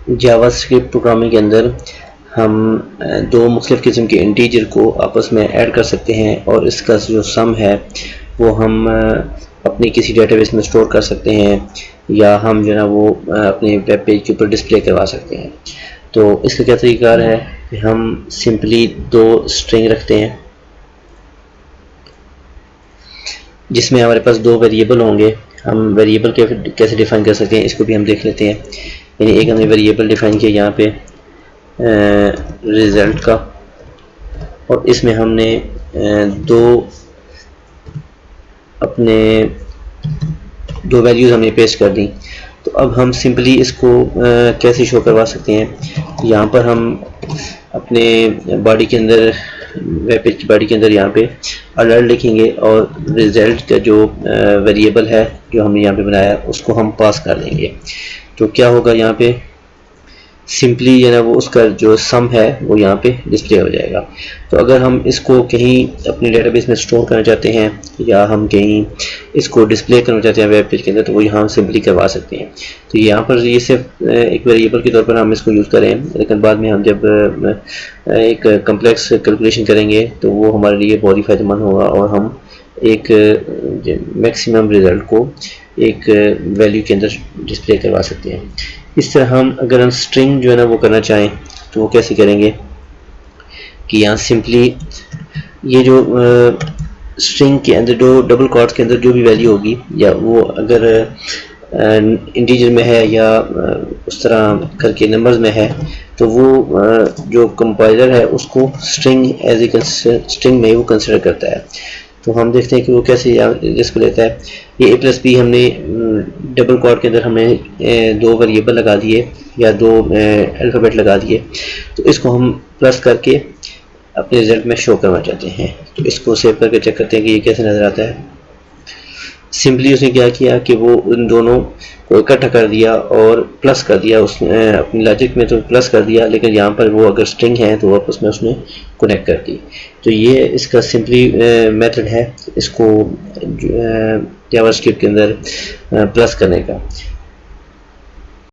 JavaScript programming के अंदर हम दो मुख्तलिफ़ किस्म के इंटीजर को आपस में ऐड कर सकते हैं और इसका जो सम है वो हम अपने किसी डेटाबेस में स्टोर कर सकते हैं या हम जो है ना वो अपने वेब पेज के ऊपर डिस्प्ले करवा सकते हैं। तो इसका क्या तरीक़ाकार है कि हम सिंपली दो स्ट्रिंग रखते हैं जिसमें हमारे पास दो वेरिएबल होंगे। हम वेरिएबल कैसे डिफ़ाइन कर सकते हैं इसको भी हम देख लेते हैं। यानी एक हमने वेरिएबल डिफ़ाइन किया यहाँ पे रिज़ल्ट का, और इसमें हमने दो वैल्यूज़ हमने पेस्ट कर दी। तो अब हम सिंपली इसको कैसे शो करवा सकते हैं। यहाँ पर हम अपने बॉडी के अंदर, वेब पेज की बॉडी के अंदर यहाँ पे अलर्ट लिखेंगे और रिज़ल्ट का जो वेरिएबल है जो हमने यहाँ पे बनाया उसको हम पास कर देंगे। तो क्या होगा, यहाँ पे सिंपली जो है ना वो उसका जो सम है वो यहाँ पे डिस्प्ले हो जाएगा। तो अगर हम इसको कहीं अपने डेटाबेस में स्टोर करना चाहते हैं या हम कहीं इसको डिस्प्ले करना चाहते हैं वेब पेज के अंदर, तो वो यहाँ सिंपली करवा सकते हैं। तो यहाँ पर ये सिर्फ एक वेरिएबल के तौर पर हम इसको यूज़ करें, लेकिन बाद में हम जब एक कम्प्लेक्स कैलकुलेशन करेंगे तो वो हमारे लिए बहुत ही फ़ायदेमंद होगा और हम एक मैक्सिमम रिज़ल्ट को एक वैल्यू के अंदर डिस्प्ले करवा सकते हैं। इस तरह अगर हम स्ट्रिंग जो है ना वो करना चाहें तो वो कैसे करेंगे कि यहाँ सिंपली ये जो स्ट्रिंग के अंदर जो डबल क्वोट्स के अंदर जो भी वैल्यू होगी, या वो अगर इंटीजर में है या उस तरह करके नंबर्स में है, तो वो जो कंपाइलर है उसको स्ट्रिंग एज ए स्ट्रिंग में वो कंसिडर करता है। तो हम देखते हैं कि वो कैसे इसको लेता है। ये a+b हमने डबल क्वोट के अंदर हमने दो वेरिएबल लगा दिए या दो अल्फ़ाबेट लगा दिए, तो इसको हम प्लस करके अपने रिजल्ट में शो करना चाहते हैं। तो इसको सेव करके चेक करते हैं कि ये कैसे नज़र आता है। सिंपली उसने क्या किया कि वो उन दोनों को इकट्ठा कर दिया और प्लस कर दिया। उसने अपनी लॉजिक में तो प्लस कर दिया, लेकिन यहाँ पर वो अगर स्ट्रिंग है तो आपस में उसने कनेक्ट कर दी। तो ये इसका सिंपली मेथड है इसको जावास्क्रिप्ट के अंदर प्लस करने का।